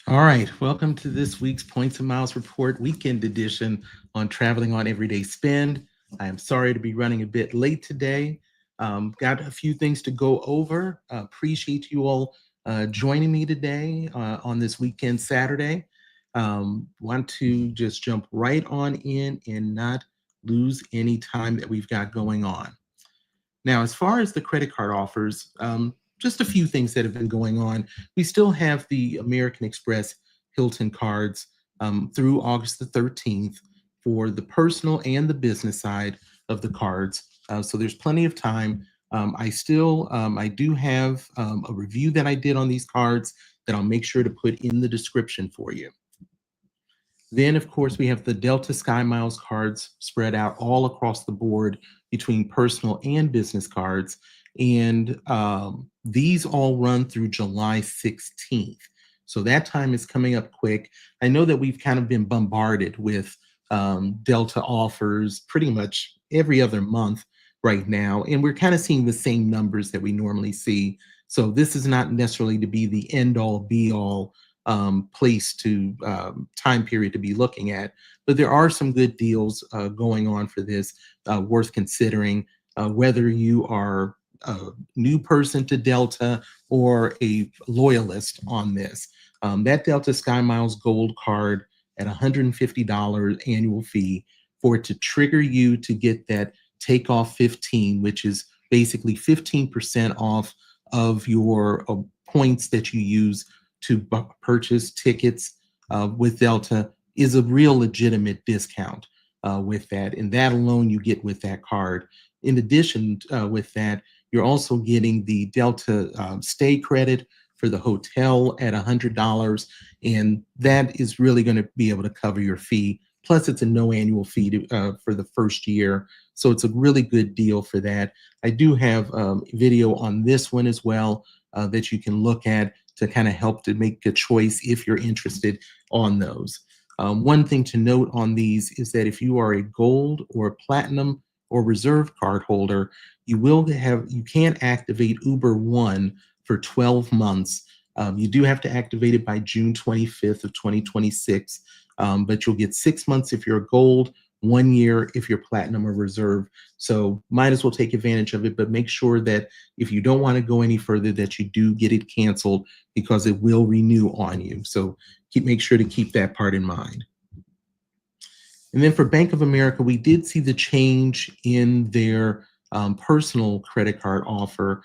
All right, welcome to this week's Points and Miles Report weekend edition on traveling on everyday spend. I am sorry to be running a bit late today. Got a few things to go over. Appreciate you all joining me today on this weekend Saturday. Want to just jump right on in and not lose any time that we've got going on. Now, as far as the credit card offers, just a few things that have been going on. We still have the American Express Hilton cards through August the 13th for the personal and the business side of the cards. So there's plenty of time. I do have a review that I did on these cards that I'll make sure to put in the description for you. Then, of course, we have the Delta Sky Miles cards spread out all across the board between personal and business cards. And these all run through July 16th. So that time is coming up quick. I know that we've kind of been bombarded with Delta offers pretty much every other month right now. And we're kind of seeing the same numbers that we normally see. So this is not necessarily to be the end all be all place to time period to be looking at, but there are some good deals going on for this, worth considering, whether you are a new person to Delta or a loyalist on this. That Delta Sky Miles Gold card at $150 annual fee for it to trigger you to get that takeoff 15, which is basically 15% off of your points that you use to purchase tickets with Delta, is a real legitimate discount with that. And that alone you get with that card. In addition with that, you're also getting the Delta stay credit for the hotel at $100. And that is really going to be able to cover your fee. Plus, it's a no annual fee for the first year. So it's a really good deal for that. I do have video on this one as well that you can look at to kind of help to make a choice if you're interested on those. One thing to note on these is that if you are a gold or platinum or reserve card holder, you can't activate Uber One for 12 months. You do have to activate it by June 25th of 2026, but you'll get 6 months if you're a gold, 1 year if you're platinum or reserve. So might as well take advantage of it, but make sure that if you don't want to go any further, that you do get it canceled because it will renew on you. So make sure to keep that part in mind. And then for Bank of America, we did see the change in their personal credit card offer.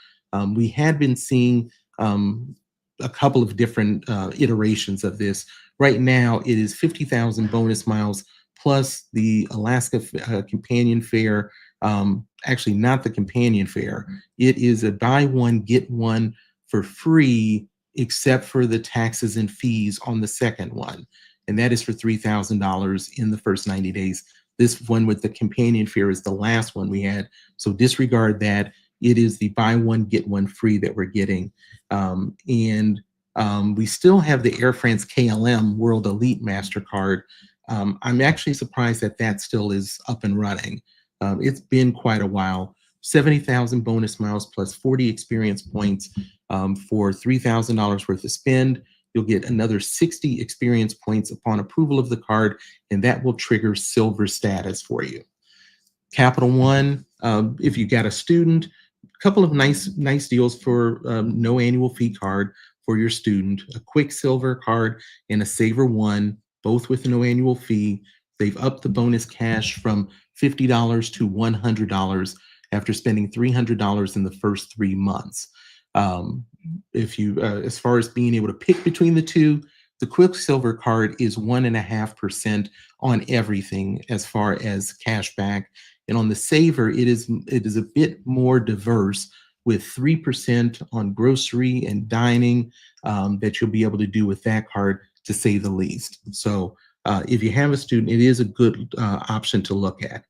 We had been seeing a couple of different iterations of this. Right now, it is 50,000 bonus miles plus the Alaska companion fare. Actually, not the companion fare. It is a buy one, get one for free, except for the taxes and fees on the second one. And that is for $3,000 in the first 90 days. This one with the companion fare is the last one we had. So disregard that. It is the buy one, get one free that we're getting. We still have the Air France KLM World Elite MasterCard. I'm actually surprised that that still is up and running. It's been quite a while. 70,000 bonus miles plus 40 experience points for $3,000 worth of spend. You'll get another 60 experience points upon approval of the card, and that will trigger silver status for you. Capital One, if you got a student, a couple of nice deals for no annual fee card for your student, a quick silver card and a Saver One, both with no annual fee. They've upped the bonus cash from $50 to $100 after spending $300 in the first 3 months. If you, as far as being able to pick between the two, the Quicksilver card is 1.5% on everything as far as cash back. And on the Saver, it is a bit more diverse with 3% on grocery and dining that you'll be able to do with that card, to say the least. So if you have a student, it is a good option to look at.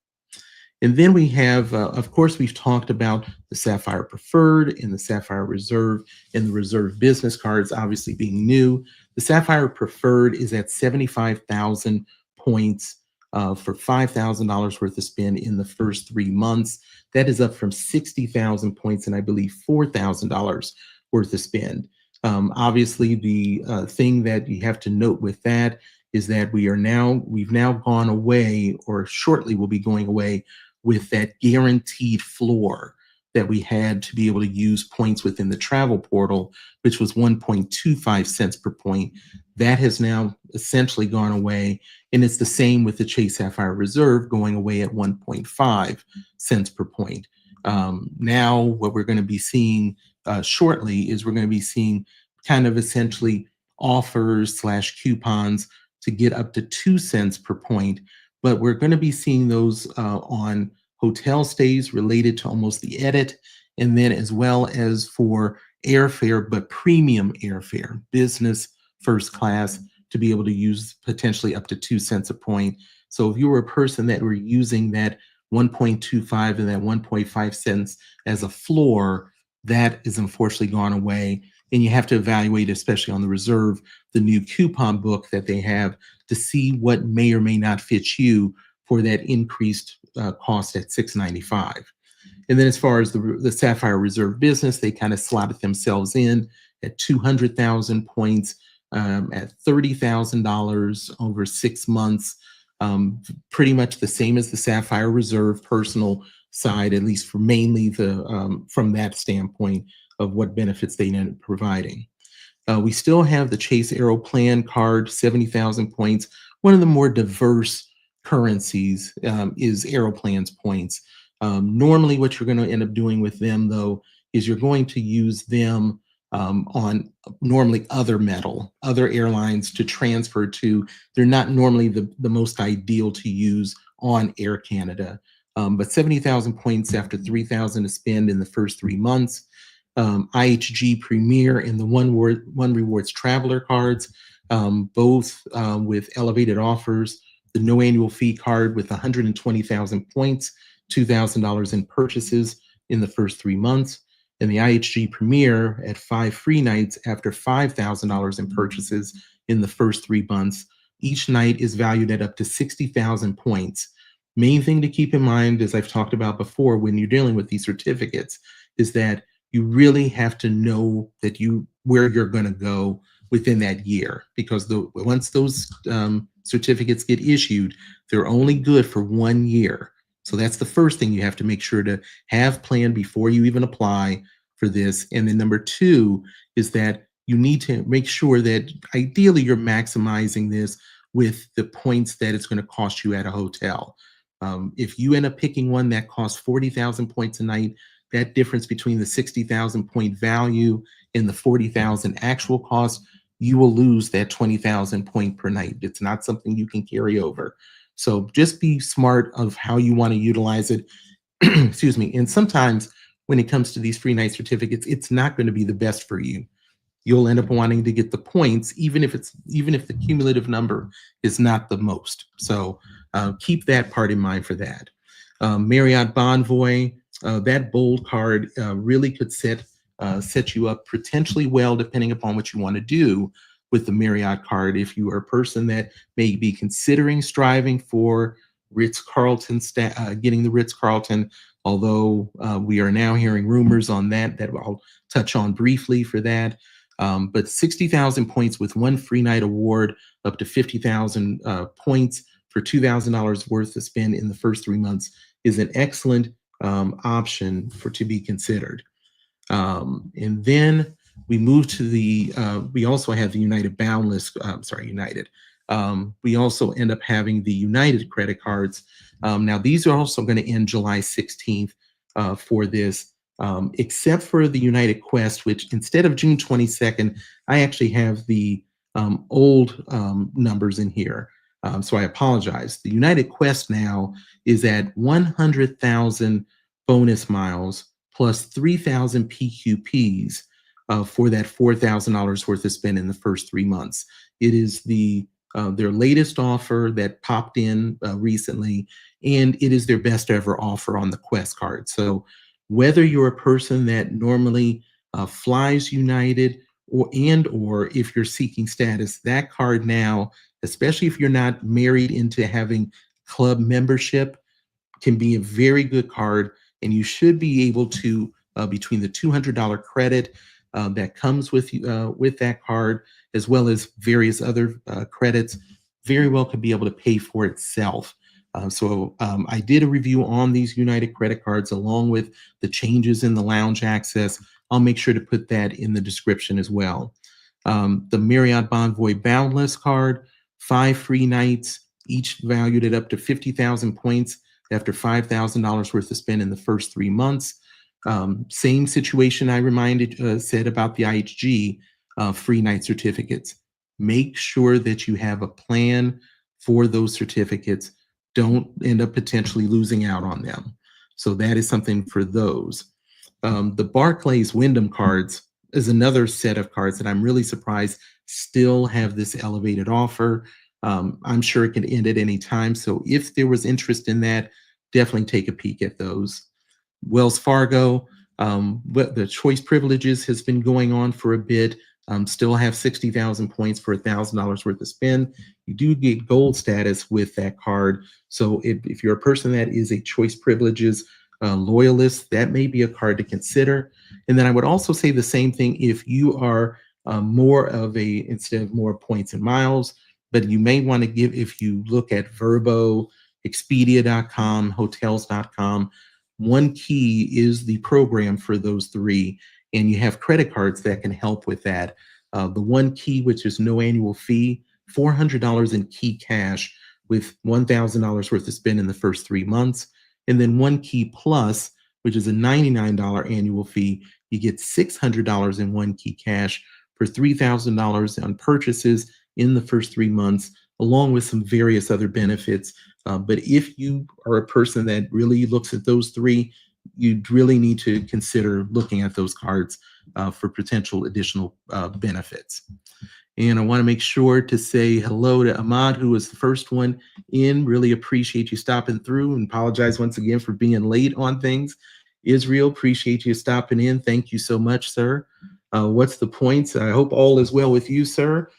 And then we have, of course, we've talked about the Sapphire Preferred and the Sapphire Reserve and the Reserve Business cards obviously being new. The Sapphire Preferred is at 75,000 points for $5,000 worth of spend in the first 3 months. That is up from 60,000 points and I believe $4,000 worth of spend. Obviously, the thing that you have to note with that is that we've now gone away, or shortly will be going away, with that guaranteed floor that we had to be able to use points within the travel portal, which was 1.25 cents per point. That has now essentially gone away. And it's the same with the Chase Sapphire Reserve going away at 1.5 cents per point. Now, what we're going to be seeing shortly is we're going to be seeing kind of essentially offers / coupons to get up to 2 cents per point. But we're going to be seeing those on hotel stays related to almost the edit, and then as well as for airfare, but premium airfare, business first class, to be able to use potentially up to 2 cents a point. So if you were a person that were using that 1.25 and that 1.5 cents as a floor, that is unfortunately gone away. And you have to evaluate, especially on the reserve, the new coupon book that they have to see what may or may not fit you for that increased cost at $695. And then as far as the Sapphire Reserve business, they kind of slotted themselves in at 200,000 points at $30,000 over 6 months. Pretty much the same as the Sapphire Reserve personal side, at least for mainly the from that standpoint of what benefits they ended up providing. We still have the Chase Aeroplan card, 70,000 points. One of the more diverse currencies is Aeroplan's points. Normally, what you're going to end up doing with them, though, is you're going to use them on normally other airlines to transfer to. They're not normally the most ideal to use on Air Canada. But 70,000 points after 3,000 to spend in the first 3 months. IHG Premier and the One Rewards Traveler cards, both with elevated offers. The no annual fee card with 120,000 points, $2,000 in purchases in the first 3 months. And the IHG Premier at 5 free nights after $5,000 in purchases in the first 3 months. Each night is valued at up to 60,000 points. Main thing to keep in mind, as I've talked about before, when you're dealing with these certificates, is that you really have to know that where you're going to go within that year, because once those certificates get issued, they're only good for 1 year. So that's the first thing you have to make sure to have planned before you even apply for this. And then number 2 is that you need to make sure that ideally you're maximizing this with the points that it's going to cost you at a hotel. If you end up picking one that costs 40,000 points a night, that difference between the 60,000 point value and the 40,000 actual cost, you will lose that 20,000 point per night. It's not something you can carry over. So just be smart of how you want to utilize it. Excuse me. And sometimes when it comes to these free night certificates, it's not going to be the best for you. You'll end up wanting to get the points, even if the cumulative number is not the most. So keep that part in mind for that. Marriott Bonvoy, that bold card really could set you up potentially well, depending upon what you want to do with the Marriott card. If you are a person that may be considering striving for Ritz-Carlton, getting the Ritz-Carlton, although we are now hearing rumors on that I'll touch on briefly for that. But 60,000 points with 1 free night award, up to 50,000 points for $2,000 worth to spend in the first 3 months is an excellent option to be considered. And then we move to we also have the United Boundless, United. We also end up having the United credit cards. Now, these are also going to end July 16th for this. Except for the United Quest, which instead of June 22nd, I actually have the old numbers in here. So I apologize. The United Quest now is at 100,000 bonus miles plus 3,000 PQPs for that $4,000 worth of spend in the first 3 months. It is their latest offer that popped in recently, and it is their best ever offer on the Quest card. So whether you're a person that normally flies United or if you're seeking status, that card now, especially if you're not married into having club membership, can be a very good card. And you should be able to, between the $200 credit that comes with that card, as well as various other credits, very well could be able to pay for itself. I did a review on these United credit cards along with the changes in the lounge access. I'll make sure to put that in the description as well. The Marriott Bonvoy Boundless card, 5 free nights, each valued at up to 50,000 points after $5,000 worth of spend in the first 3 months. Same situation I said about the IHG free night certificates. Make sure that you have a plan for those certificates. Don't end up potentially losing out on them. So that is something for those. The Barclays Wyndham cards is another set of cards that I'm really surprised still have this elevated offer. I'm sure it can end at any time. So if there was interest in that, definitely take a peek at those. Wells Fargo, the choice privileges has been going on for a bit. Still have 60,000 points for $1,000 worth of spend. You do get gold status with that card. So if you're a person that is a choice privileges loyalist, that may be a card to consider. And then I would also say the same thing if you are more of instead of more points and miles, but you may want to if you look at Vrbo, Expedia.com, Hotels.com, one key is the program for those three, and you have credit cards that can help with that. The one key, which is no annual fee, $400 in key cash with $1,000 worth of spend in the first 3 months. And then one key plus, which is a $99 annual fee, you get $600 in one key cash for $3,000 on purchases in the first 3 months, along with some various other benefits. But if you are a person that really looks at those three, you'd really need to consider looking at those cards for potential additional benefits. And I want to make sure to say hello to Ahmad, who was the first one in. Really appreciate you stopping through, and apologize once again for being late on things. Israel, appreciate you stopping in. Thank you so much, sir. What's the points? I hope all is well with you, sir.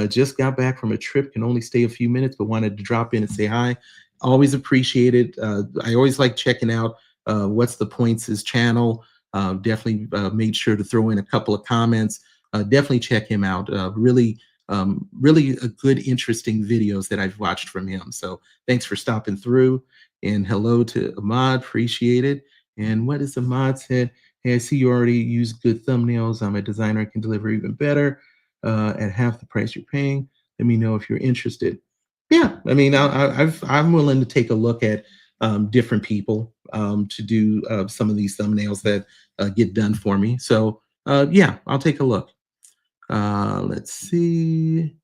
Just got back from a trip, can only stay a few minutes, but wanted to drop in and say hi. Always appreciate it. I always like checking out What's the Points' channel. Definitely made sure to throw in a couple of comments. Definitely check him out. Really a good, interesting videos that I've watched from him. So thanks for stopping through. And hello to Ahmad, appreciate it. And what is Ahmad said? Hey, I see you already use good thumbnails. I'm a designer, I can deliver even better at half the price you're paying. Let me know if you're interested. Yeah, I mean, I'm willing to take a look at different people to do some of these thumbnails that get done for me. So yeah, I'll take a look. Let's see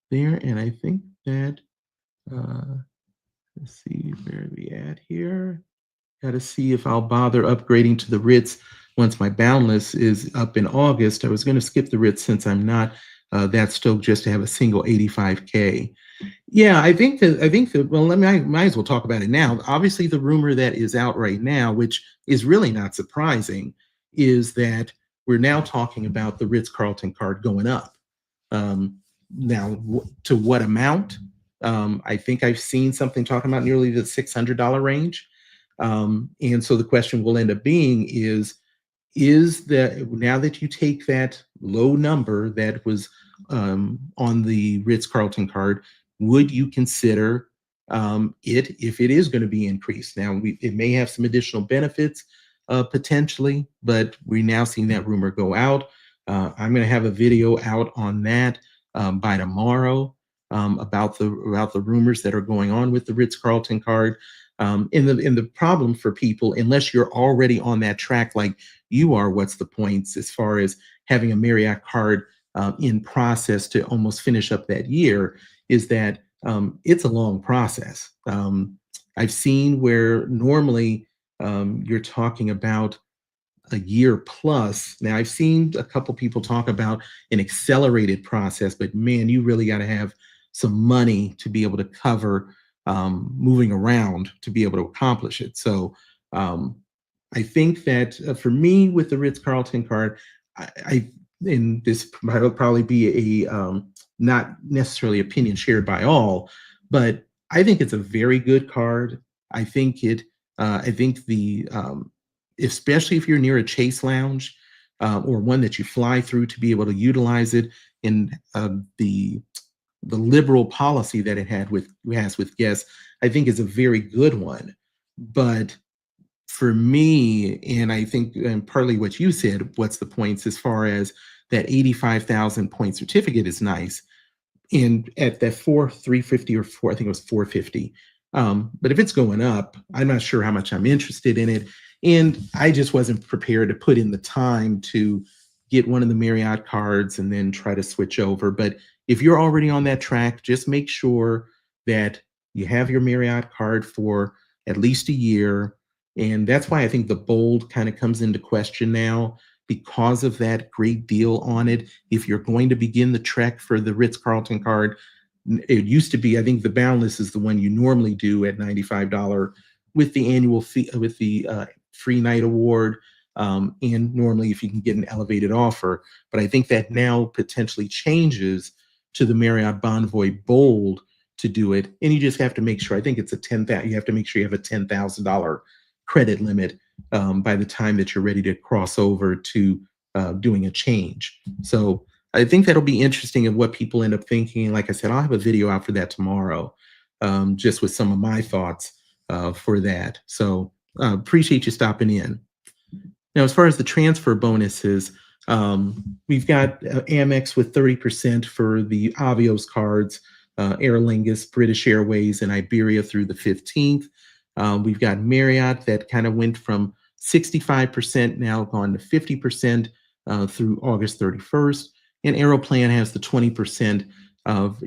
there, and I think that let's see where we at here. Got to see if I'll bother upgrading to the Ritz once my Boundless is up in August. I was going to skip the Ritz since I'm not that stoked just to have a single 85K. Yeah, I think that well, might as well talk about it now. Obviously, the rumor that is out right now, which is really not surprising, is that we're now talking about the Ritz-Carlton card going up. Now, to what amount? I think I've seen something talking about nearly the $600 range. And so the question will end up being is that now that you take that low number that was on the Ritz-Carlton card, would you consider it if it is going to be increased? Now, it may have some additional benefits potentially, but we're now seeing that rumor go out. I'm going to have a video out on that by tomorrow about the rumors that are going on with the Ritz-Carlton card. And the problem for people, unless you're already on that track like you are, what's the points as far as having a Marriott card in process to almost finish up that year, is that it's a long process. I've seen where normally you're talking about a year plus. Now, I've seen a couple people talk about an accelerated process, but man, you really got to have some money to be able to cover moving around to be able to accomplish it. So I think that for me with the Ritz-Carlton card, and this will probably be a not necessarily opinion shared by all, but I think it's a very good card. I think the especially if you're near a Chase Lounge, or one that you fly through to be able to utilize it in the liberal policy that it has with guests, I think is a very good one. But for me, and I think, and partly what you said, what's the points as far as that 85,000 point certificate is nice. And at that 350 or four, I think it was 450. But if it's going up, I'm not sure how much I'm interested in it. And I just wasn't prepared to put in the time to get one of the Marriott cards and then try to switch over. But if you're already on that track, just make sure that you have your Marriott card for at least a year. And that's why I think the bold kind of comes into question now, because of that great deal on it. If you're going to begin the trek for the Ritz Carlton card, it used to be, I think the Boundless is the one you normally do at $95 with the annual fee, with the free night award. And normally if you can get an elevated offer. But I think that now potentially changes to the Marriott Bonvoy Bold to do it. And you just have to make sure, I think it's a $10,000, you have to make sure you have a $10,000 credit limit by the time that you're ready to cross over to doing a change. So I think that'll be interesting of what people end up thinking. Like I said, I'll have a video out for that tomorrow, just with some of my thoughts for that. So appreciate you stopping in. Now, as far as the transfer bonuses, we've got Amex with 30% for the Avios cards, Aer Lingus, British Airways, and Iberia through the 15th. We've got Marriott that kind of went from 65% now gone to 50% through August 31st. And Aeroplan has the 20% and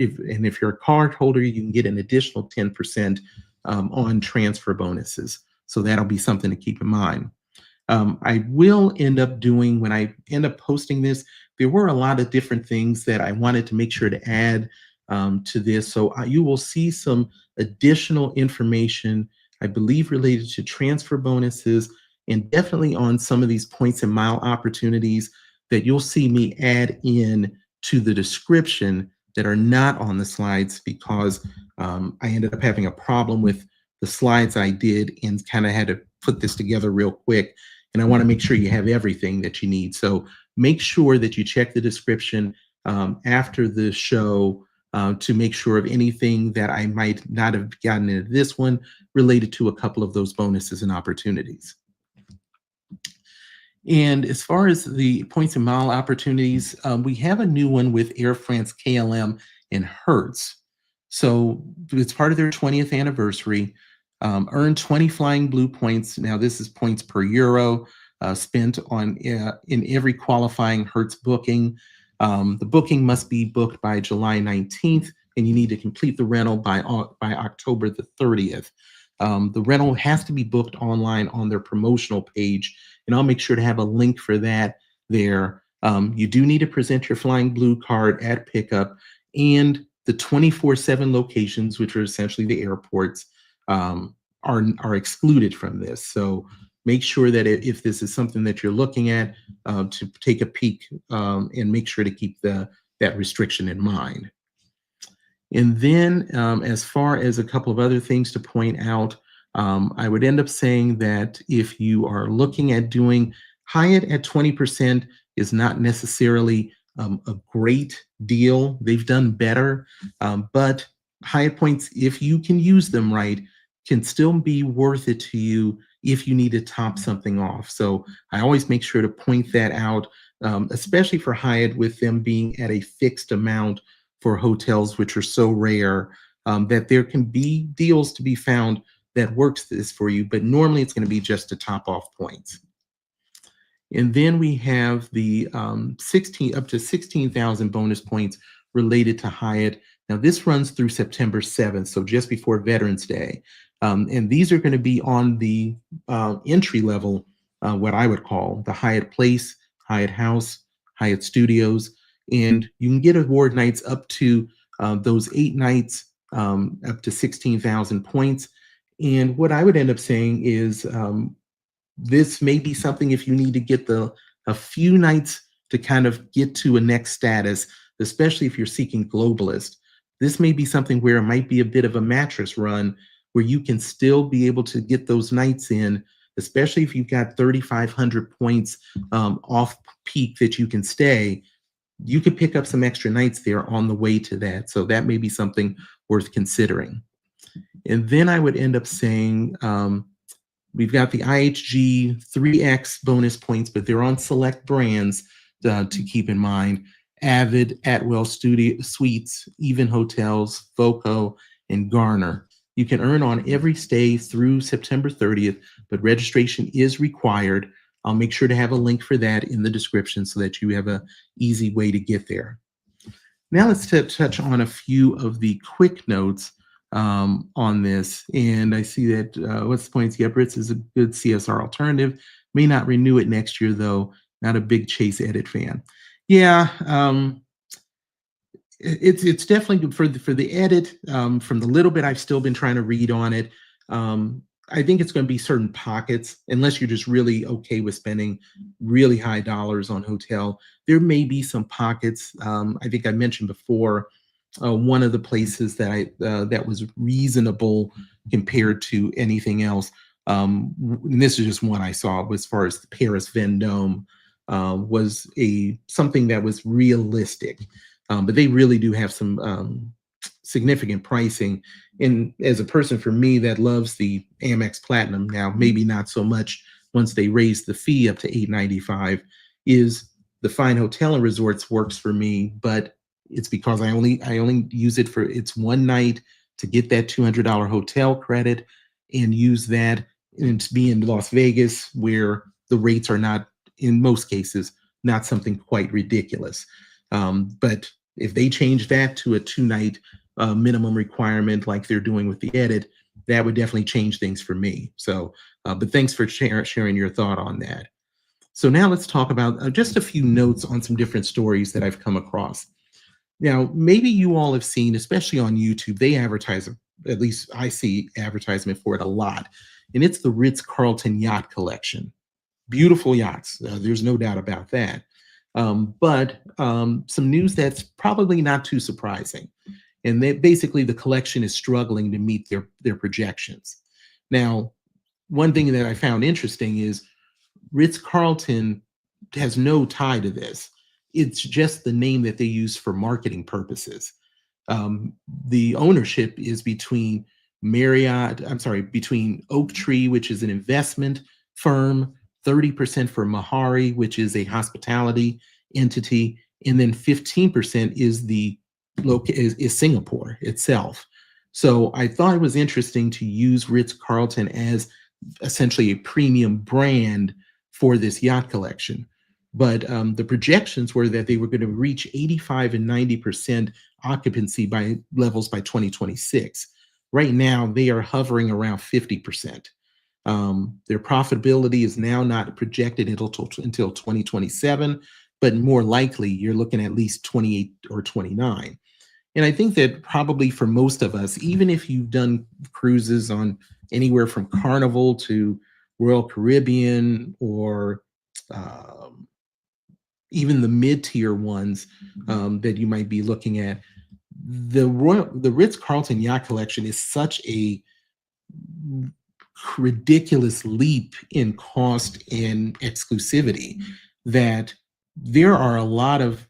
if you're a card holder, you can get an additional 10% on transfer bonuses. So that'll be something to keep in mind. I will end up doing, when I end up posting this, there were a lot of different things that I wanted to make sure to add to this. So you will see some additional information, I believe, related to transfer bonuses, and definitely on some of these points and mile opportunities that you'll see me add in to the description that are not on the slides, because I ended up having a problem with the slides I did and kind of had to put this together real quick. And I want to make sure you have everything that you need. So make sure that you check the description after the show to make sure of anything that I might not have gotten into this one related to a couple of those bonuses and opportunities. And as far as the points and mile opportunities, we have a new one with Air France, KLM, and Hertz. So it's part of their 20th anniversary. Earn 20 Flying Blue points. Now this is points per euro spent on in every qualifying Hertz booking. The booking must be booked by July 19th, and you need to complete the rental by October the 30th. The rental has to be booked online on their promotional page, and I'll make sure to have a link for that there. You do need to present your Flying Blue card at pickup, and the 24/7 locations, which are essentially the airports, are excluded from this. So make sure that if this is something that you're looking at, to take a peek and make sure to keep that restriction in mind. And then as far as a couple of other things to point out, I would end up saying that if you are looking at doing Hyatt at 20% is not necessarily a great deal. They've done better, but Hyatt points, if you can use them right, can still be worth it to you if you need to top something off. So I always make sure to point that out, especially for Hyatt, with them being at a fixed amount for hotels, which are so rare, that there can be deals to be found that works this for you, but normally it's going to be just to top off points. And then we have the up to 16,000 bonus points related to Hyatt. Now this runs through September 7th, so just before Veterans Day. And these are going to be on the entry level, what I would call the Hyatt Place, Hyatt House, Hyatt Studios. And you can get award nights up to those 8 nights, up to 16,000 points. And what I would end up saying is this may be something, if you need to get a few nights to kind of get to a next status, especially if you're seeking globalist. This may be something where it might be a bit of a mattress run, where you can still be able to get those nights in, especially if you've got 3,500 points off peak that you can stay, you could pick up some extra nights there on the way to that. So that may be something worth considering. And then I would end up saying, we've got the IHG 3X bonus points, but they're on select brands to keep in mind. Avid, Atwell Studio Suites, Even Hotels, Voco, and Garner. You can earn on every stay through September 30th, but registration is required. I'll make sure to have a link for that in the description so that you have an easy way to get there. Now let's touch on a few of the quick notes on this. And I see that what's the points? Yep, Ritz is a good CSR alternative. May not renew it next year, though. Not a big Chase Edit fan. Yeah, it's definitely good for the edit. From the little bit I've still been trying to read on it, I think it's going to be certain pockets, unless you're just really okay with spending really high dollars on hotel. There may be some pockets. I think I mentioned before, one of the places that that was reasonable compared to anything else. And this is just one I saw as far as the Paris Vendôme was something that was realistic. But they really do have some significant pricing. And as a person, for me, that loves the Amex Platinum now, maybe not so much once they raise the fee up to $895, is the Fine Hotel and Resorts works for me, but it's because I only use it for it's one night to get that $200 hotel credit and use that and to be in Las Vegas where the rates are not, in most cases, not something quite ridiculous. But if they change that to a 2-night minimum requirement like they're doing with the edit, that would definitely change things for me. So, but thanks for sharing your thought on that. So now let's talk about just a few notes on some different stories that I've come across. Now, maybe you all have seen, especially on YouTube, they advertise, at least I see advertisement for it a lot, and it's the Ritz-Carlton Yacht Collection. Beautiful yachts, there's no doubt about that. But some news that's probably not too surprising. And basically the collection is struggling to meet their projections. Now, one thing that I found interesting is Ritz-Carlton has no tie to this. It's just the name that they use for marketing purposes. The ownership is between between Oaktree, which is an investment firm, 30% for Mahari, which is a hospitality entity, and then 15% is Singapore itself. So I thought it was interesting to use Ritz-Carlton as essentially a premium brand for this yacht collection. But the projections were that they were going to reach 85 and 90% occupancy levels by 2026. Right now, they are hovering around 50%. Their profitability is now not projected until 2027, but more likely you're looking at least 28 or 29. And I think that probably for most of us, even if you've done cruises on anywhere from Carnival to Royal Caribbean or even the mid-tier ones that you might be looking at, the Ritz-Carlton Yacht Collection is such a ridiculous leap in cost and exclusivity that there are a lot of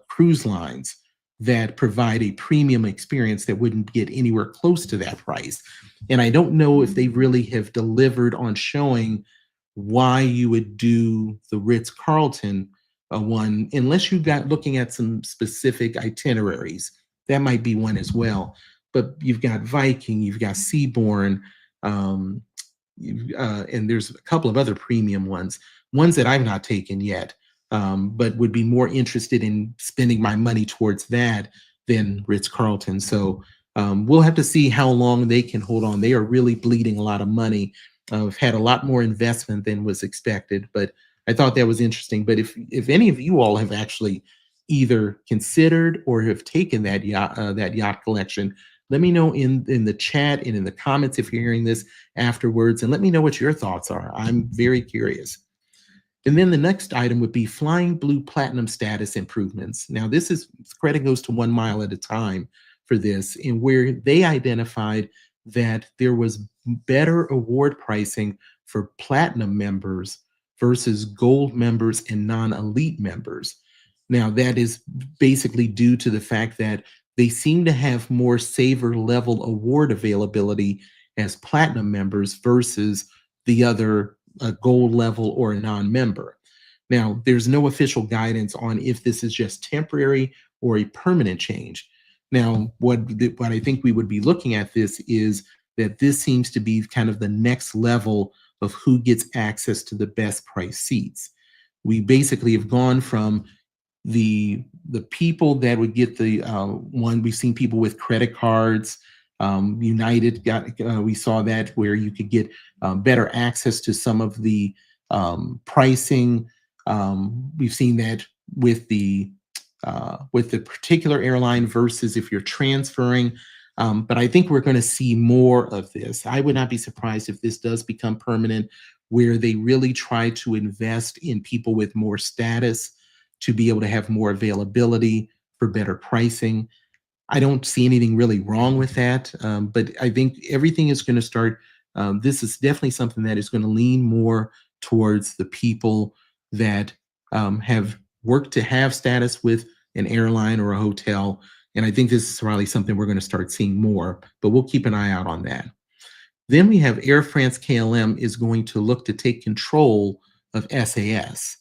cruise lines that provide a premium experience that wouldn't get anywhere close to that price. And I don't know if they really have delivered on showing why you would do the Ritz-Carlton one, unless you got looking at some specific itineraries. That might be one as well. But you've got Viking, you've got Seabourn, and there's a couple of other premium ones that I've not taken yet, but would be more interested in spending my money towards that than Ritz-Carlton. So we'll have to see how long they can hold on. They are really bleeding a lot of money. Have had a lot more investment than was expected, but I thought that was interesting. But if any of you all have actually either considered or have taken that yacht collection, let me know in the chat and in the comments if you're hearing this afterwards, and let me know what your thoughts are. I'm very curious. And then the next item would be Flying Blue Platinum status improvements. Now, this is credit goes to 1 mile at a time for this, and where they identified that there was better award pricing for platinum members versus gold members and non-elite members. Now, that is basically due to the fact that they seem to have more saver level award availability as platinum members versus the other gold level or a non-member. Now, there's no official guidance on if this is just temporary or a permanent change. Now, what I think we would be looking at this is that this seems to be kind of the next level of who gets access to the best price seats. We basically have gone from the people that would get the one. We've seen people with credit cards. United got we saw that where you could get better access to some of the pricing. We've seen that with the particular airline versus if you're transferring. But I think we're going to see more of this. I would not be surprised if this does become permanent, where they really try to invest in people with more status to be able to have more availability for better pricing. I don't see anything really wrong with that, but I think everything is going to start. This is definitely something that is going to lean more towards the people that have worked to have status with an airline or a hotel. And I think this is probably something we're going to start seeing more, but we'll keep an eye out on that. Then we have Air France KLM is going to look to take control of SAS,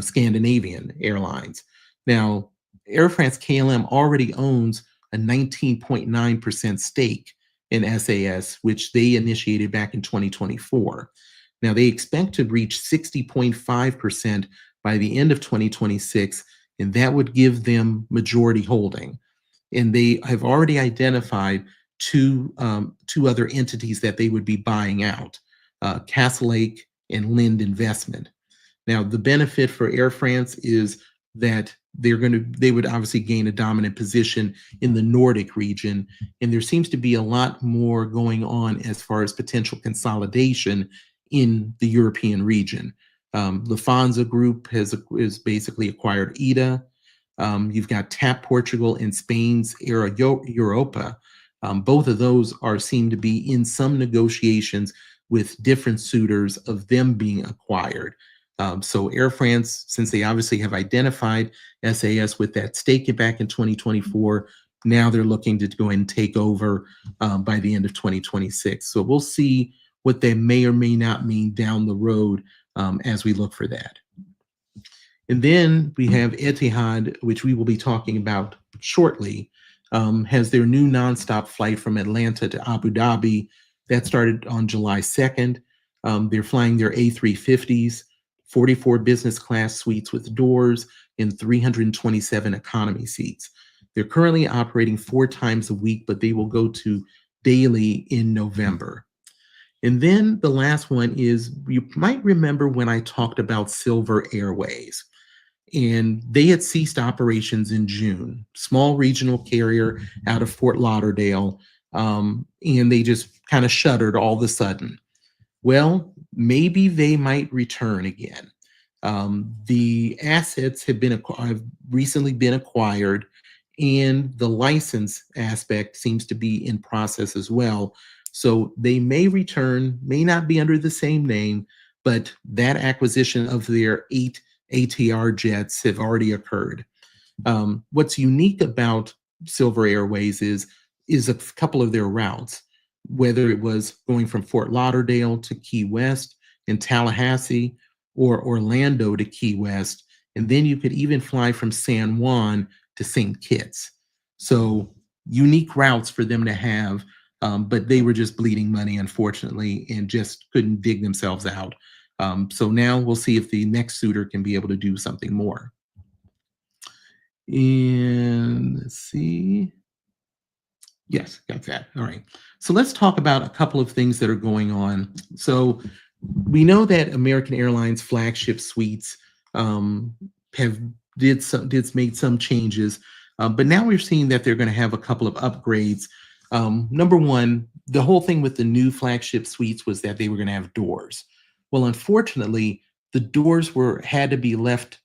Scandinavian Airlines. Now, Air France KLM already owns a 19.9% stake in SAS, which they initiated back in 2024. Now, they expect to reach 60.5% by the end of 2026, and that would give them majority holding. And they have already identified two other entities that they would be buying out, Castlelake and Lind Investment. Now, the benefit for Air France is that they would obviously gain a dominant position in the Nordic region, and there seems to be a lot more going on as far as potential consolidation in the European region. Lufthansa Group has basically acquired ITA. You've got TAP Portugal and Spain's Air Europa. Both of those seem to be in some negotiations with different suitors of them being acquired. So Air France, since they obviously have identified SAS with that stake back in 2024, now they're looking to go ahead and take over by the end of 2026. So we'll see what they may or may not mean down the road as we look for that. And then we have Etihad, which we will be talking about shortly, has their new nonstop flight from Atlanta to Abu Dhabi. That started on July 2nd. They're flying their A350s, 44 business class suites with doors, and 327 economy seats. They're currently operating 4 times a week, but they will go to daily in November. And then the last one is, you might remember when I talked about Silver Airways, and they had ceased operations in June, small regional carrier out of Fort Lauderdale, and they just kind of shuttered all of a sudden. Well, maybe they might return again. The assets have recently been acquired, and the license aspect seems to be in process as well. So they may return, may not be under the same name, but that acquisition of their 8 ATR jets have already occurred. What's unique about Silver Airways is a couple of their routes, whether it was going from Fort Lauderdale to Key West and Tallahassee, or Orlando to Key West, and then you could even fly from San Juan to St. Kitts. So unique routes for them to have, but they were just bleeding money, unfortunately, and just couldn't dig themselves out. So now we'll see if the next suitor can be able to do something more. And let's see. Yes, got that. All right. So let's talk about a couple of things that are going on. So we know that American Airlines Flagship suites have made some changes, but now we're seeing that they're going to have a couple of upgrades. Number one, the whole thing with the new Flagship suites was that they were going to have doors. Well, unfortunately, the doors had to be left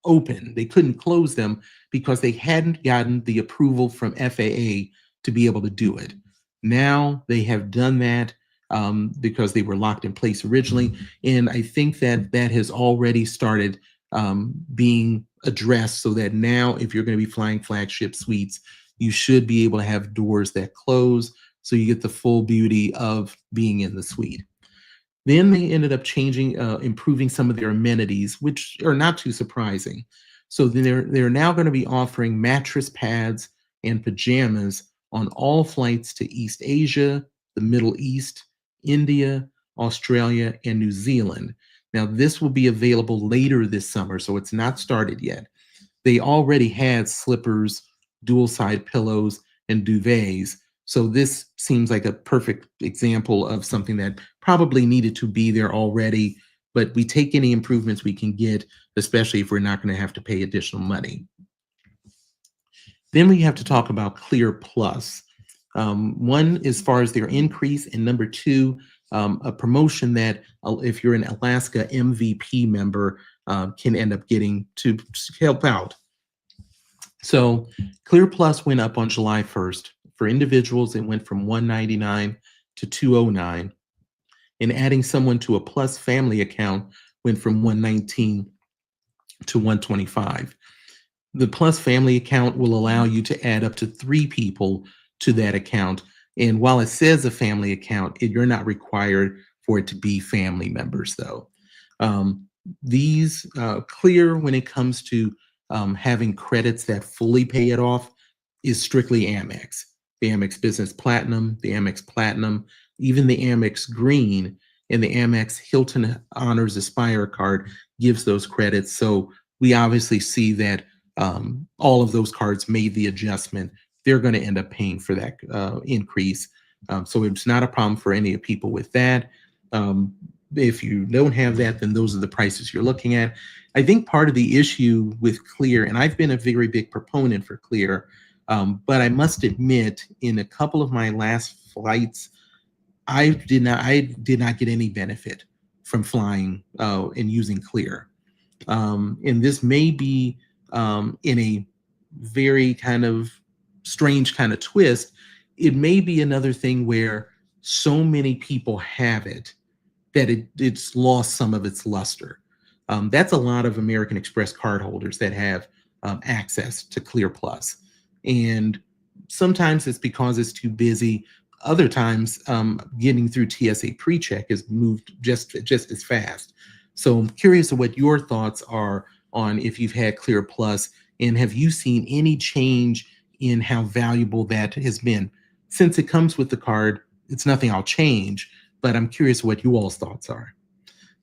open. They couldn't close them because they hadn't gotten the approval from FAA to be able to do it. Now they have done that. because they were locked in place originally. And I think that that has already started being addressed, so that now if you're going to be flying Flagship suites, you should be able to have doors that close so you get the full beauty of being in the suite. Then they ended up changing, improving some of their amenities, which are not too surprising. So they're now going to be offering mattress pads and pajamas on all flights to East Asia, the Middle East, India, Australia, and New Zealand. Now, this will be available later this summer, so it's not started yet. They already had slippers, dual side pillows, and duvets. So this seems like a perfect example of something that probably needed to be there already, but we take any improvements we can get, especially if we're not going to have to pay additional money. Then we have to talk about Clear Plus. One, as far as their increase, and number two, a promotion that if you're an Alaska MVP member, can end up getting to help out. So Clear Plus went up on July 1st. For individuals, it went from $199 to $209. And adding someone to a Plus family account went from $119 to $125. The Plus family account will allow you to add up to 3 people to that account. And while it says a family account, you're not required for it to be family members, though. These Clear, when it comes to having credits that fully pay it off, is strictly Amex. The Amex Business Platinum, the Amex Platinum, even the Amex Green, and the Amex Hilton Honors Aspire card gives those credits. So we obviously see that all of those cards made the adjustment. They're going to end up paying for that increase. So it's not a problem for any people with that. If you don't have that, then those are the prices you're looking at. I think part of the issue with Clear, and I've been a very big proponent for Clear, but I must admit, in a couple of my last flights, I did not get any benefit from flying and using Clear. And this may be in a very kind of strange kind of twist. It may be another thing where so many people have it that it's lost some of its luster. That's a lot of American Express cardholders that have access to Clear Plus. And sometimes it's because it's too busy. Other times, getting through TSA PreCheck is moved just as fast. So I'm curious of what your thoughts are on if you've had Clear Plus, and have you seen any change in how valuable that has been? Since it comes with the card, it's nothing I'll change, but I'm curious what you all's thoughts are.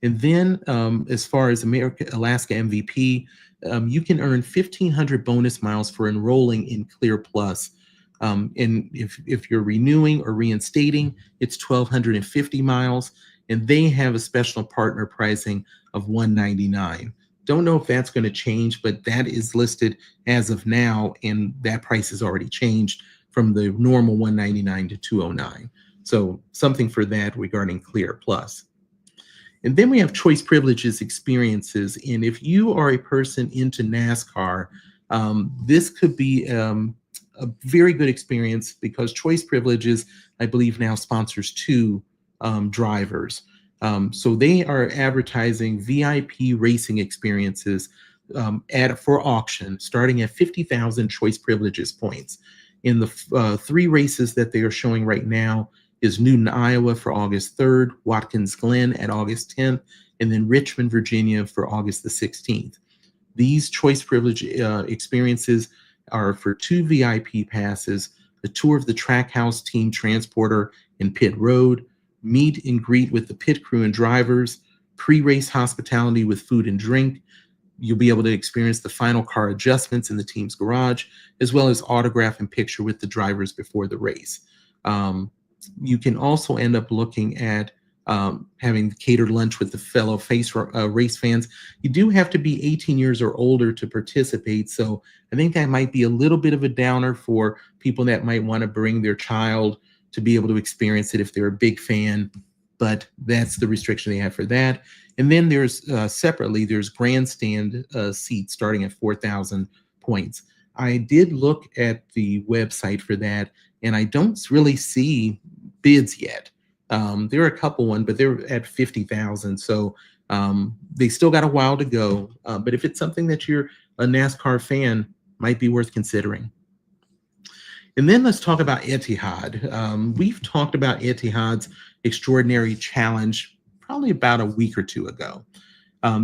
And then as far as Alaska MVP, you can earn 1,500 bonus miles for enrolling in Clear Plus. And if you're renewing or reinstating, it's 1,250 miles, and they have a special partner pricing of $199. Don't know if that's going to change, but that is listed as of now, and that price has already changed from the normal $199 to $209. So something for that regarding Clear Plus. And then we have choice privileges experiences. And if you are a person into NASCAR, this could be a very good experience, because choice privileges, I believe, now sponsors 2 drivers. So they are advertising VIP racing experiences for auction, starting at 50,000 choice privileges points. In the 3 races that they are showing right now is Newton, Iowa for August 3rd, Watkins Glen at August 10th, and then Richmond, Virginia for August the 16th. These choice privilege experiences are for 2 VIP passes, a tour of the Trackhouse team transporter and pit road, meet and greet with the pit crew and drivers, pre-race hospitality with food and drink. You'll be able to experience the final car adjustments in the team's garage, as well as autograph and picture with the drivers before the race. You can also end up looking at having catered lunch with the fellow race fans. You do have to be 18 years or older to participate, so I think that might be a little bit of a downer for people that might want to bring their child to be able to experience it if they're a big fan, but that's the restriction they have for that. And then there's separately, there's grandstand seats starting at 4,000 points. I did look at the website for that, and I don't really see bids yet. There are a couple one, but they're at 50,000. So they still got a while to go. But if it's something that you're a NASCAR fan, might be worth considering. And then let's talk about Etihad. We've talked about Etihad's extraordinary challenge probably about a week or two ago.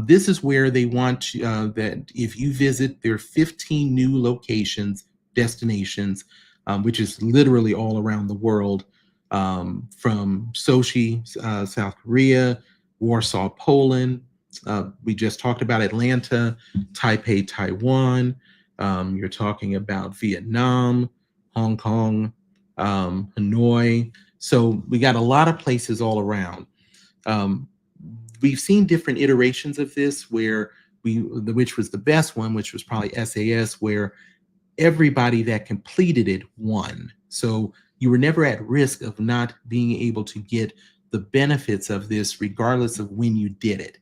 This is where they want that if you visit their 15 new locations, destinations, which is literally all around the world, from Sochi, South Korea, Warsaw, Poland. We just talked about Atlanta, Taipei, Taiwan. You're talking about Vietnam, Hong Kong, Hanoi. So we got a lot of places all around. We've seen different iterations of this where which was the best one, which was probably SAS, where everybody that completed it won. So you were never at risk of not being able to get the benefits of this, regardless of when you did it.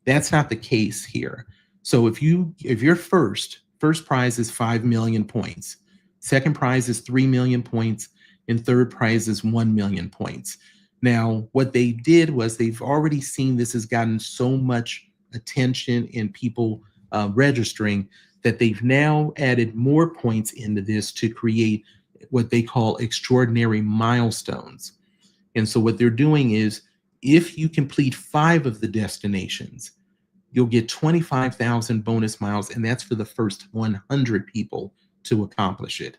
That's not the case here. So if you're first prize is 5 million points, second prize is 3 million points, and third prize is 1 million points. Now, what they did was they've already seen this has gotten so much attention and people registering that they've now added more points into this to create what they call extraordinary milestones. And so what they're doing is if you complete 5 of the destinations, you'll get 25,000 bonus miles, and that's for the first 100 people to accomplish it.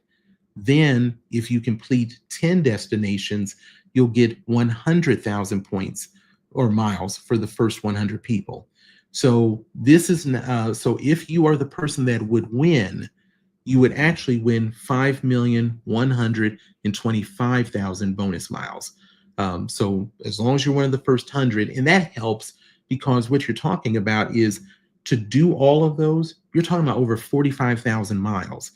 Then if you complete 10 destinations, you'll get 100,000 points or miles for the first 100 people. So this is so if you are the person that would win, you would actually win 5,125,000 bonus miles. So as long as you're one of the first 100, and that helps because what you're talking about is to do all of those, you're talking about over 45,000 miles.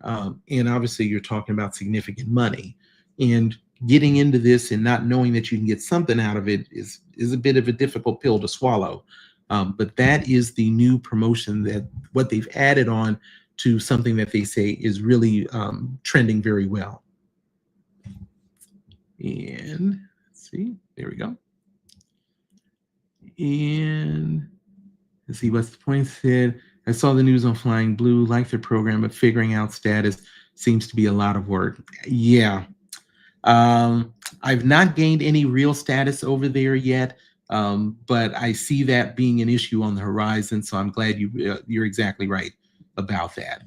And obviously you're talking about significant money. And getting into this and not knowing that you can get something out of it is a bit of a difficult pill to swallow. But that is the new promotion, that what they've added on to something that they say is really trending very well. And let's see, there we go. And let's see what's the point said. I saw the news on Flying Blue, like their program, but figuring out status seems to be a lot of work. Yeah. I've not gained any real status over there yet, but I see that being an issue on the horizon. So I'm glad you're exactly right about that.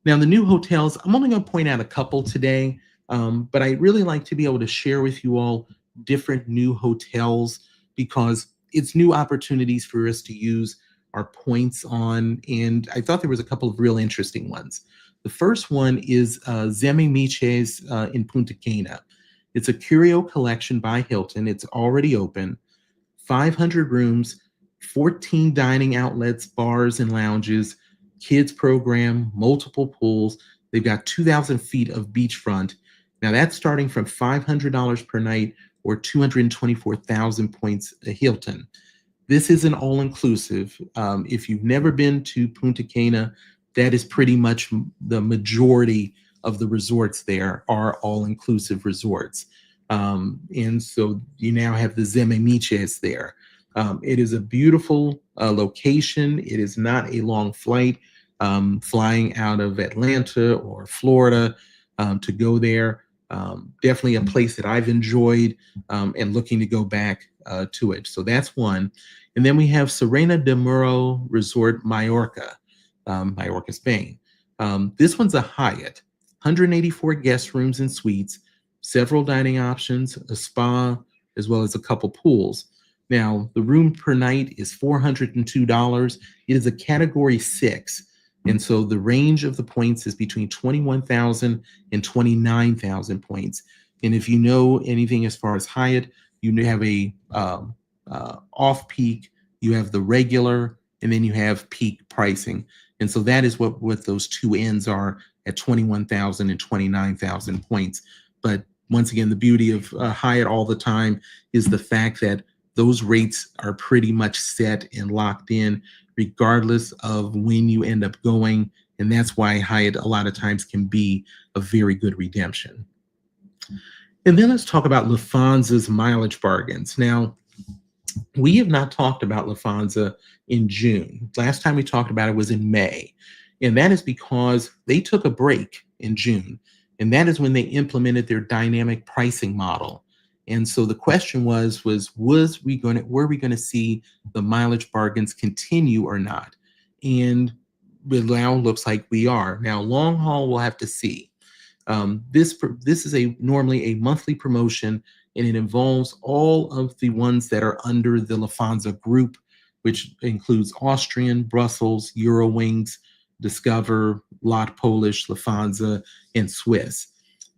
Now, the new hotels, I'm only going to point out a couple today, but I really like to be able to share with you all different new hotels because it's new opportunities for us to use our points on. And I thought there was a couple of real interesting ones. The first one is Zemi Miches in Punta Cana. It's a curio collection by Hilton. It's already open. 500 rooms, 14 dining outlets, bars and lounges, kids program, multiple pools. They've got 2,000 feet of beachfront. Now that's starting from $500 per night or 224,000 points a Hilton. This is an all-inclusive. If you've never been to Punta Cana, that is pretty much the majority of the resorts there are all-inclusive resorts. And so you now have the Zemi Miches there. It is a beautiful location. It is not a long flight, flying out of Atlanta or Florida to go there. Definitely a place that I've enjoyed and looking to go back to it. So that's one. And then we have Serena de Muro Resort Mallorca, Mallorca, Spain. This one's a Hyatt, 184 guest rooms and suites, several dining options, a spa, as well as a couple pools. Now, the room per night is $402. It is a category 6. And so the range of the points is between 21,000 and 29,000 points. And if you know anything as far as Hyatt, you have a off-peak, you have the regular, and then you have peak pricing. And so that is what those two ends are at 21,000 and 29,000 points. But once again, the beauty of Hyatt all the time is the fact that those rates are pretty much set and locked in regardless of when you end up going. And that's why Hyatt a lot of times can be a very good redemption. And then let's talk about Lufthansa's mileage bargains. Now, we have not talked about Lufthansa in June. Last time we talked about it was in May. And that is because they took a break in June. And that is when they implemented their dynamic pricing model. And so the question were we going to see the mileage bargains continue or not? And it now looks like we are. Now, long haul, we'll have to see. This is normally a monthly promotion, and it involves all of the ones that are under the Lufthansa group, which includes Austrian, Brussels, Eurowings, Discover, Lot Polish, Lufthansa, and Swiss.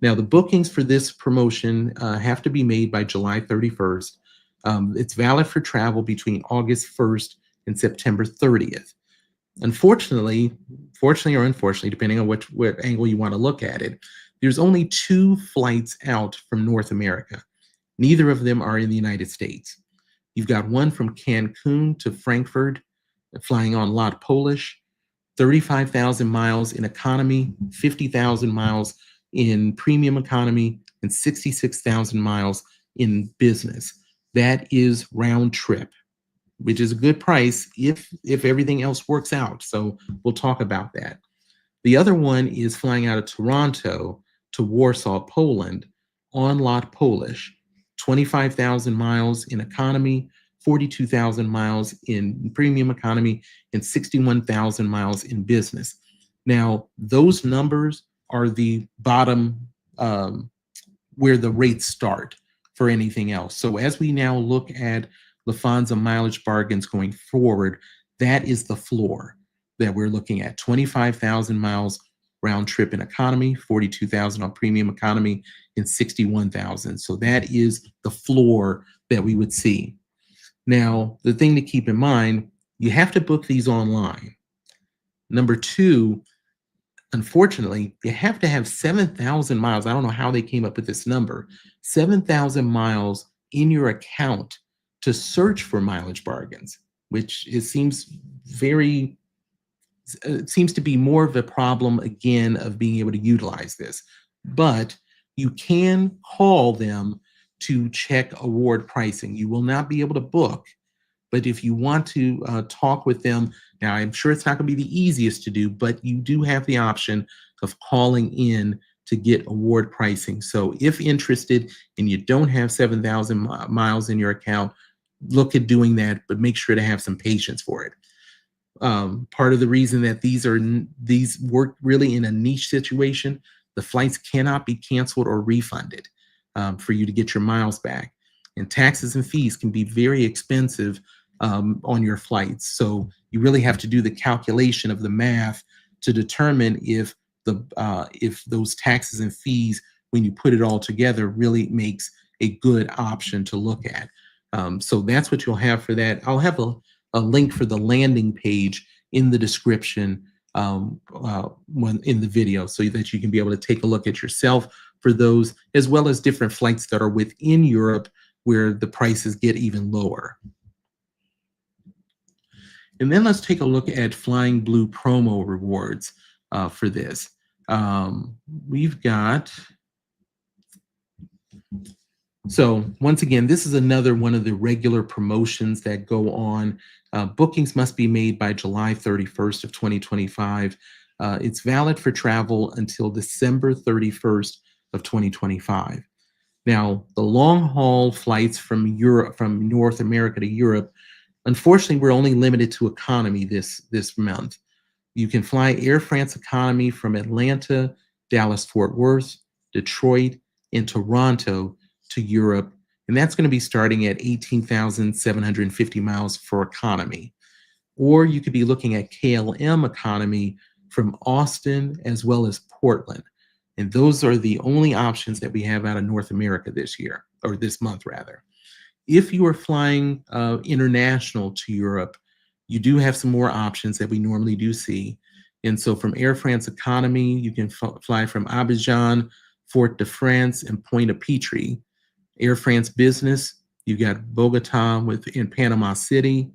Now, the bookings for this promotion have to be made by July 31st. It's valid for travel between August 1st and September 30th. Unfortunately, fortunately or unfortunately, depending on what angle you want to look at it, there's only 2 flights out from North America. Neither of them are in the United States. You've got one from Cancun to Frankfurt, flying on Lot Polish, 35,000 miles in economy, 50,000 miles in premium economy, and 66,000 miles in business. That is round trip, which is a good price if everything else works out. So we'll talk about that. The other one is flying out of Toronto to Warsaw, Poland, on Lot Polish, 25,000 miles in economy, 42,000 miles in premium economy, and 61,000 miles in business. Now, those numbers are the bottom where the rates start for anything else. So as we now look at Lufthansa mileage bargains going forward, that is the floor that we're looking at. 25,000 miles round trip in economy, 42,000 on premium economy, and 61,000. So that is the floor that we would see. Now, the thing to keep in mind, you have to book these online. Number 2, unfortunately, you have to have 7,000 miles. I don't know how they came up with this number, 7,000 miles in your account to search for mileage bargains, which seems to be more of a problem, again, of being able to utilize this. But you can call them to check award pricing. You will not be able to book, but if you want to talk with them, now I'm sure it's not going to be the easiest to do, but you do have the option of calling in to get award pricing. So if interested and you don't have 7,000 miles in your account, look at doing that, but make sure to have some patience for it. Part of the reason that these work really in a niche situation, the flights cannot be canceled or refunded for you to get your miles back. And taxes and fees can be very expensive on your flights. So you really have to do the calculation of the math to determine if those taxes and fees, when you put it all together, really makes a good option to look at. So that's what you'll have for that. I'll have a link for the landing page in the description in the video, so that you can be able to take a look at yourself for those, as well as different flights that are within Europe where the prices get even lower. And then let's take a look at Flying Blue promo rewards for this. We've got, so once again, this is another one of the regular promotions that go on. Bookings must be made by July 31st of 2025. It's valid for travel until December 31st of 2025. Now, the long haul flights from North America to Europe, unfortunately, we're only limited to economy this month. You can fly Air France economy from Atlanta, Dallas, Fort Worth, Detroit, and Toronto to Europe, and that's going to be starting at 18,750 miles for economy. Or you could be looking at KLM economy from Austin as well as Portland. And those are the only options that we have out of North America this year, or this month rather. If you are flying international to Europe, you do have some more options that we normally do see. And so from Air France economy, you can fly from Abidjan, Fort-de-France, and Pointe-à-Pitre. Air France business, you've got Bogota in Panama City.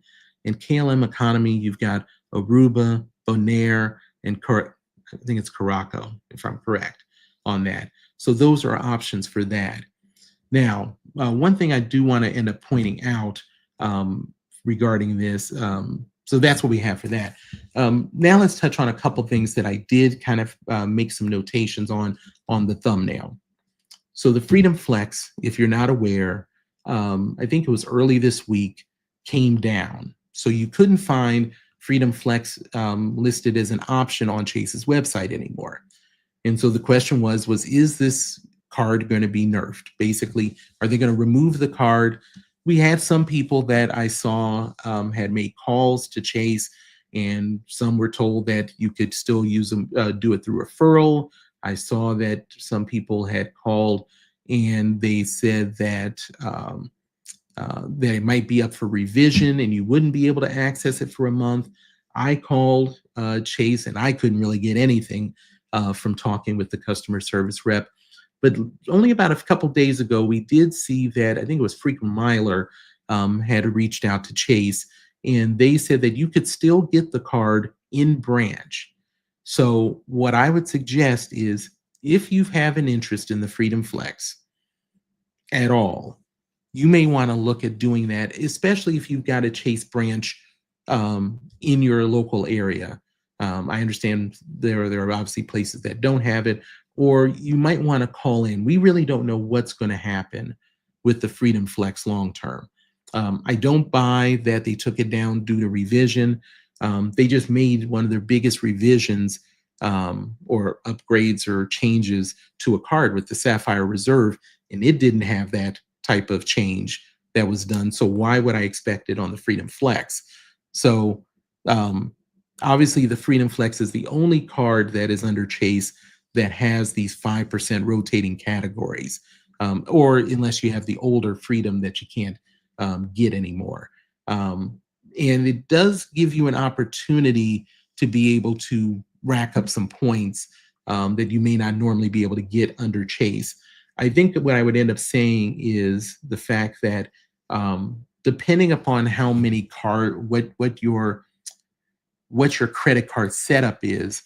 And KLM economy, you've got Aruba, Bonaire, and I think it's Caraco, if I'm correct on that. So those are options for that. Now, one thing I do want to end up pointing out regarding this, so that's what we have for that. Now let's touch on a couple things that I did kind of make some notations on the thumbnail. So the Freedom Flex, if you're not aware, I think it was early this week, came down. So you couldn't find Freedom Flex listed as an option on Chase's website anymore. And so the question was is this card going to be nerfed? Basically, are they going to remove the card? We had some people that I saw had made calls to Chase, and some were told that you could still use them, do it through referral. I saw that some people had called and they said that that it might be up for revision and you wouldn't be able to access it for a month. I called Chase and I couldn't really get anything from talking with the customer service rep. But only about a couple days ago, we did see that, I think it was Frequent Miler had reached out to Chase, and they said that you could still get the card in branch. So what I would suggest is if you have an interest in the Freedom Flex at all, you may want to look at doing that, especially if you've got a Chase branch in your local area. I understand there are obviously places that don't have it, or you might want to call in. We really don't know what's going to happen with the Freedom Flex long term. I don't buy that they took it down due to revision. They just made one of their biggest revisions or upgrades or changes to a card with the Sapphire Reserve, and it didn't have that type of change that was done. So why would I expect it on the Freedom Flex? So obviously the Freedom Flex is the only card that is under Chase that has these 5% rotating categories, or unless you have the older Freedom that you can't get anymore. And it does give you an opportunity to be able to rack up some points that you may not normally be able to get under Chase. I think that what I would end up saying is the fact that depending upon how many what your credit card setup is,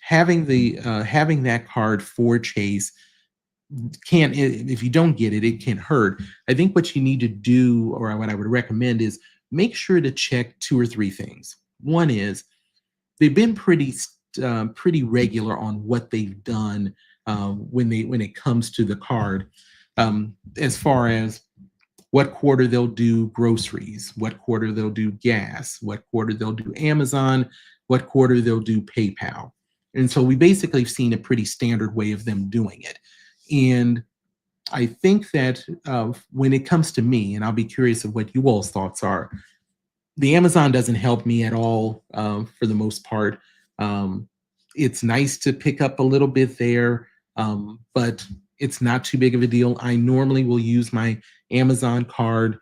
having that card for Chase can, if you don't get it, it can hurt. I think what you need to do, or what I would recommend, is make sure to check 2 or 3 things. One is they've been pretty regular on what they've done when it comes to the card, as far as what quarter they'll do groceries, what quarter they'll do gas, what quarter they'll do Amazon, what quarter they'll do PayPal. And so we basically have seen a pretty standard way of them doing it. And I think that when it comes to me, and I'll be curious of what you all's thoughts are, the Amazon doesn't help me at all for the most part. It's nice to pick up a little bit there, but it's not too big of a deal. I normally will use my Amazon card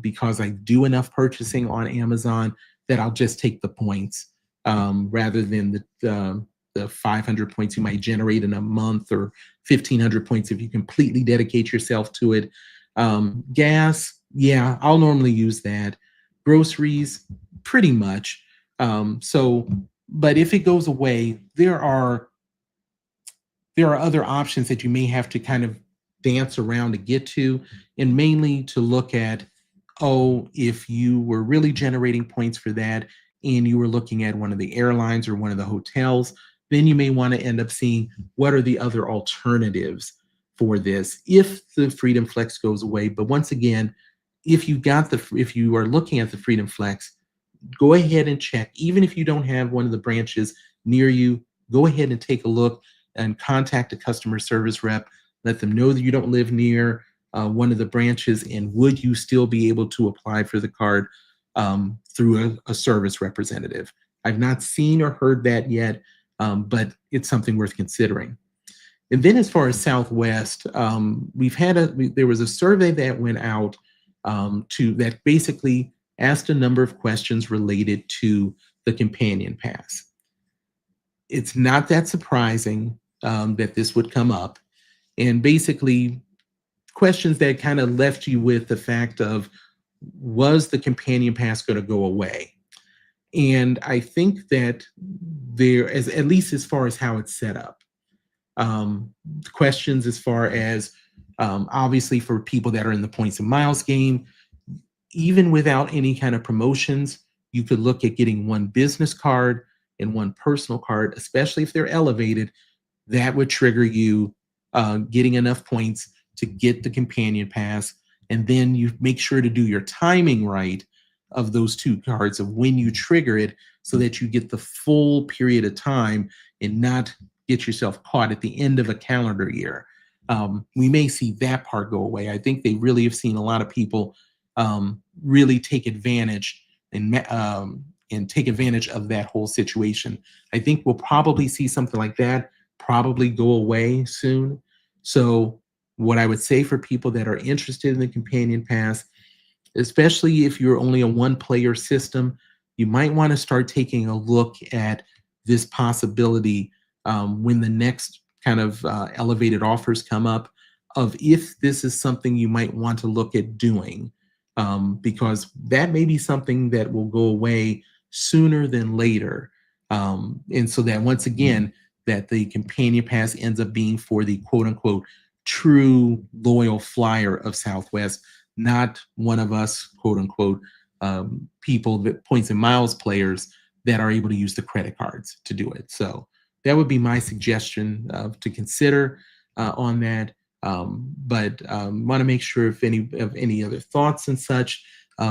because I do enough purchasing on Amazon that I'll just take the points rather than the 500 points you might generate in a month, or 1,500 points if you completely dedicate yourself to it. Gas, yeah, I'll normally use that. Groceries, pretty much. But if it goes away, there are other options that you may have to kind of dance around to get to, and mainly to look at, if you were really generating points for that and you were looking at one of the airlines or one of the hotels, then you may want to end up seeing what are the other alternatives for this if the Freedom Flex goes away. But once again, if you are looking at the Freedom Flex, go ahead and check. Even if you don't have one of the branches near you, go ahead and take a look and contact a customer service rep. Let them know that you don't live near one of the branches, and would you still be able to apply for the card through a service representative. I've not seen or heard that yet, but it's something worth considering. And then as far as Southwest, there was a survey that went out that basically asked a number of questions related to the companion pass. It's not that surprising that this would come up, and basically questions that kind of left you with the fact of, was the companion pass going to go away? And I think that at least as far as how it's set up, questions as far as, Obviously, for people that are in the points and miles game, even without any kind of promotions, you could look at getting one business card and one personal card, especially if they're elevated. That would trigger you getting enough points to get the companion pass. And then you make sure to do your timing right of those two cards of when you trigger it so that you get the full period of time and not get yourself caught at the end of a calendar year. We may see that part go away. I think they really have seen a lot of people really take advantage and take advantage of that whole situation. I think we'll probably see something like that probably go away soon. So what I would say for people that are interested in the companion pass, especially if you're only a one-player system, you might want to start taking a look at this possibility when the next kind of elevated offers come up of if this is something you might want to look at doing, because that may be something that will go away sooner than later. And so that once again, that the companion pass ends up being for the quote unquote true loyal flyer of Southwest, not one of us quote unquote people that points and miles players that are able to use the credit cards to do it. So that would be my suggestion to consider on that. But want to make sure if any other thoughts and such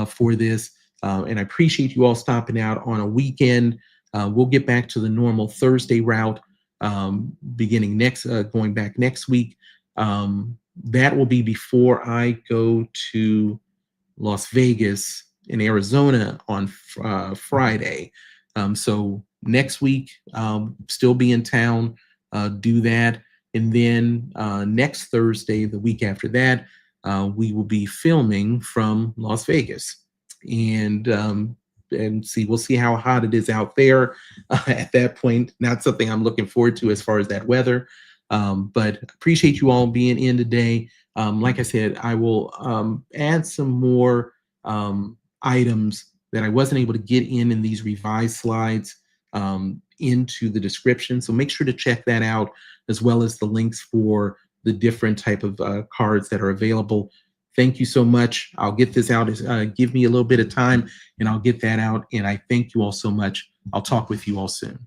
for this. And I appreciate you all stopping out on a weekend. We'll get back to the normal Thursday route beginning going back next week. That will be before I go to Las Vegas in Arizona on Friday. So next week, still be in town, do that. And then next Thursday, the week after that, we will be filming from Las Vegas. And we'll see how hot it is out there at that point. Not something I'm looking forward to as far as that weather. But appreciate you all being in today. Like I said, I will add some more items that I wasn't able to get in these revised slides into the description. So make sure to check that out, as well as the links for the different type of cards that are available. Thank you so much. I'll get this out. Give me a little bit of time and I'll get that out. And I thank you all so much. I'll talk with you all soon.